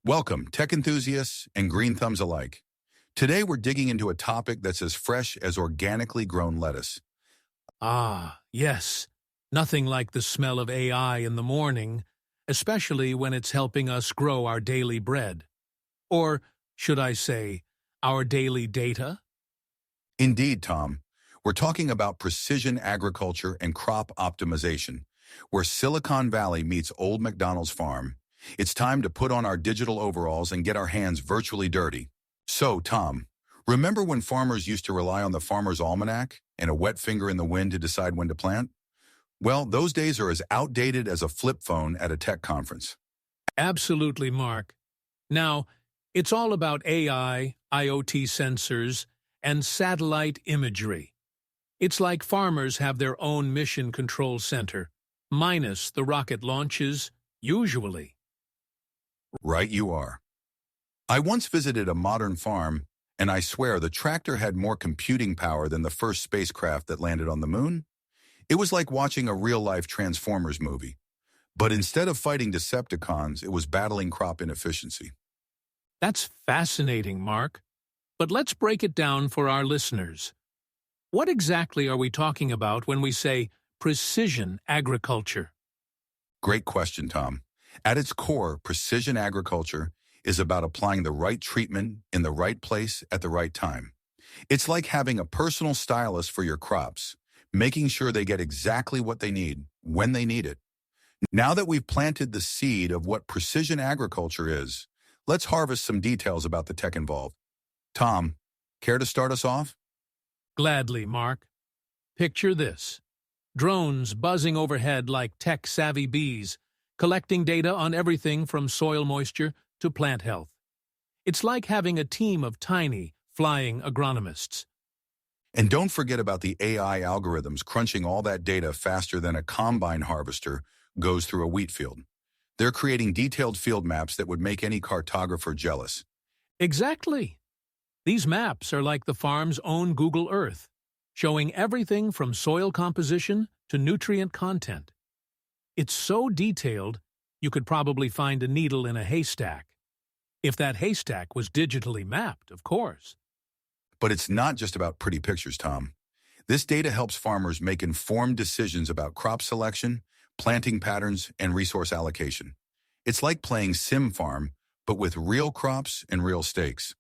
Welcome, tech enthusiasts and green thumbs alike. Today we're digging into a topic that's as fresh as organically grown lettuce. Ah, yes. Nothing like the smell of AI in the morning, especially when it's helping us grow our daily bread. Or, should I say, our daily data? Indeed, Tom, we're talking about precision agriculture and crop optimization, where Silicon Valley meets old McDonald's farm. It's time to put on our digital overalls and get our hands virtually dirty. So, Tom, remember when farmers used to rely on the farmer's almanac and a wet finger in the wind to decide when to plant? Well, those days are as outdated as a flip phone at a tech conference. Absolutely, Mark. Now, it's all about AI, IoT sensors, and satellite imagery. It's like farmers have their own mission control center, minus the rocket launches, usually. Right you are. I once visited a modern farm, and I swear the tractor had more computing power than the first spacecraft that landed on the moon. It was like watching a real-life Transformers movie. But instead of fighting Decepticons, it was battling crop inefficiency. That's fascinating, Mark. But let's break it down for our listeners. What exactly are we talking about when we say precision agriculture? Great question, Tom. At its core, precision agriculture is about applying the right treatment in the right place at the right time. It's like having a personal stylist for your crops, making sure they get exactly what they need, when they need it. Now that we've planted the seed of what precision agriculture is, let's harvest some details about the tech involved. Tom, care to start us off? Gladly, Mark. Picture this. Drones buzzing overhead like tech-savvy bees, collecting data on everything from soil moisture to plant health. It's like having a team of tiny, flying agronomists. And don't forget about the AI algorithms crunching all that data faster than a combine harvester goes through a wheat field. They're creating detailed field maps that would make any cartographer jealous. Exactly. These maps are like the farm's own Google Earth, showing everything from soil composition to nutrient content. It's so detailed, you could probably find a needle in a haystack. If that haystack was digitally mapped, of course. But it's not just about pretty pictures, Tom. This data helps farmers make informed decisions about crop selection, planting patterns, and resource allocation. It's like playing Sim Farm, but with real crops and real stakes.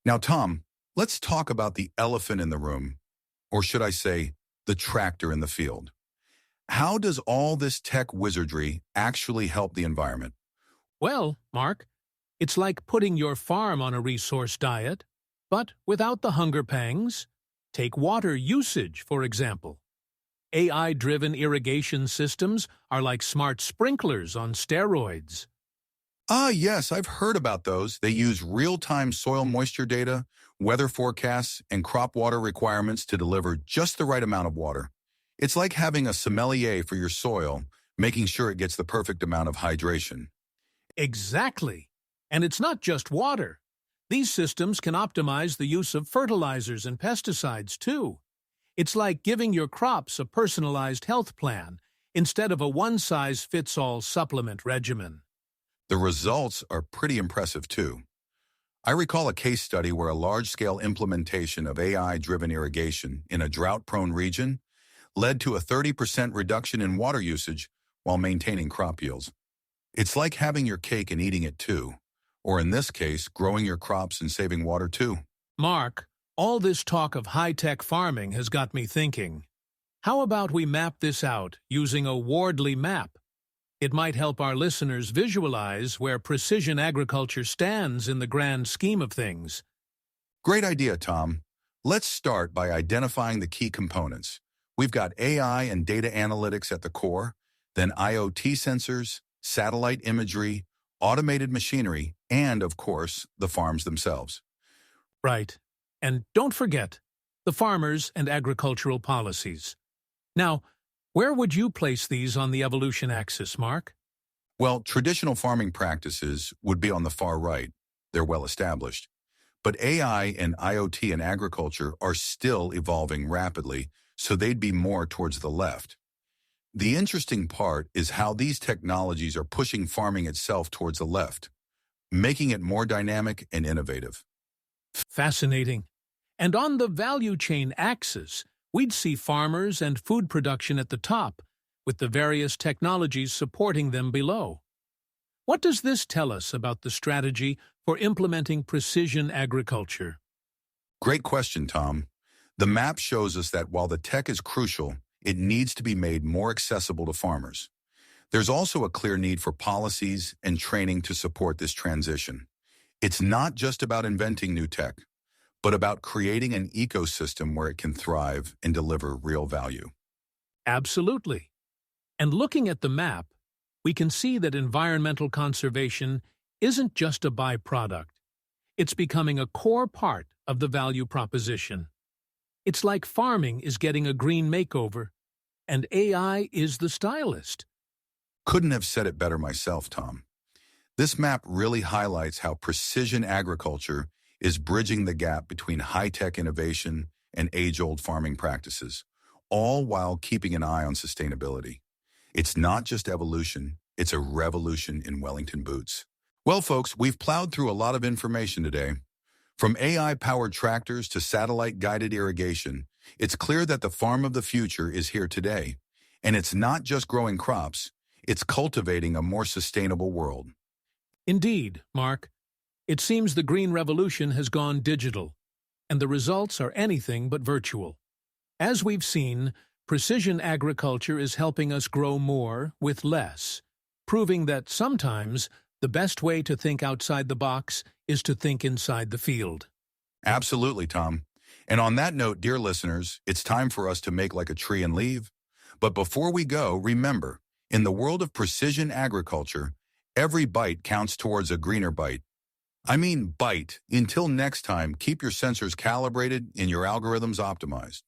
Now, Tom, let's talk about the elephant in the room, or should I say, the tractor in the field. How does all this tech wizardry actually help the environment? Well, Mark, it's like putting your farm on a resource diet, but without the hunger pangs. Take water usage, for example. AI-driven irrigation systems are like smart sprinklers on steroids. Ah, yes, I've heard about those. They use real-time soil moisture data, weather forecasts, and crop water requirements to deliver just the right amount of water. It's like having a sommelier for your soil, making sure it gets the perfect amount of hydration. Exactly. And it's not just water. These systems can optimize the use of fertilizers and pesticides, too. It's like giving your crops a personalized health plan instead of a one-size-fits-all supplement regimen. The results are pretty impressive, too. I recall a case study where a large-scale implementation of AI-driven irrigation in a drought-prone region led to a 30% reduction in water usage while maintaining crop yields. It's like having your cake and eating it too, or in this case, growing your crops and saving water too. Mark, all this talk of high-tech farming has got me thinking. How about we map this out using a Wardley map? It might help our listeners visualize where precision agriculture stands in the grand scheme of things. Great idea, Tom. Let's start by identifying the key components. We've got AI and data analytics at the core, then IoT sensors, satellite imagery, automated machinery, and, of course, the farms themselves. Right. And don't forget, the farmers and agricultural policies. Now, where would you place these on the evolution axis, Mark? Well, traditional farming practices would be on the far right. They're well established. But AI and IoT in agriculture are still evolving rapidly, so they'd be more towards the left. The interesting part is how these technologies are pushing farming itself towards the left. making it more dynamic and innovative. Fascinating. And on the value chain axis, we'd see farmers and food production at the top, with the various technologies supporting them below. What does this tell us about the strategy for implementing precision agriculture? Great question, Tom. The map shows us that while the tech is crucial, it needs to be made more accessible to farmers. There's also a clear need for policies and training to support this transition. It's not just about inventing new tech, but about creating an ecosystem where it can thrive and deliver real value. Absolutely. And looking at the map, we can see that environmental conservation isn't just a byproduct. It's becoming a core part of the value proposition. It's like farming is getting a green makeover, and AI is the stylist. Couldn't have said it better myself, Tom. This map really highlights how precision agriculture is bridging the gap between high-tech innovation and age-old farming practices, all while keeping an eye on sustainability. It's not just evolution, it's a revolution in Wellington boots. Well, folks, we've plowed through a lot of information today. From AI-powered tractors to satellite-guided irrigation, it's clear that the farm of the future is here today. And it's not just growing crops, it's cultivating a more sustainable world. Indeed, Mark. It seems the green revolution has gone digital, and the results are anything but virtual. As we've seen, precision agriculture is helping us grow more with less, proving that sometimes the best way to think outside the box is to think inside the field. Absolutely, Tom. And on that note, dear listeners, it's time for us to make like a tree and leave. But before we go, remember, in the world of precision agriculture, every bite counts towards a greener bite. I mean bite. Until next time, keep your sensors calibrated and your algorithms optimized.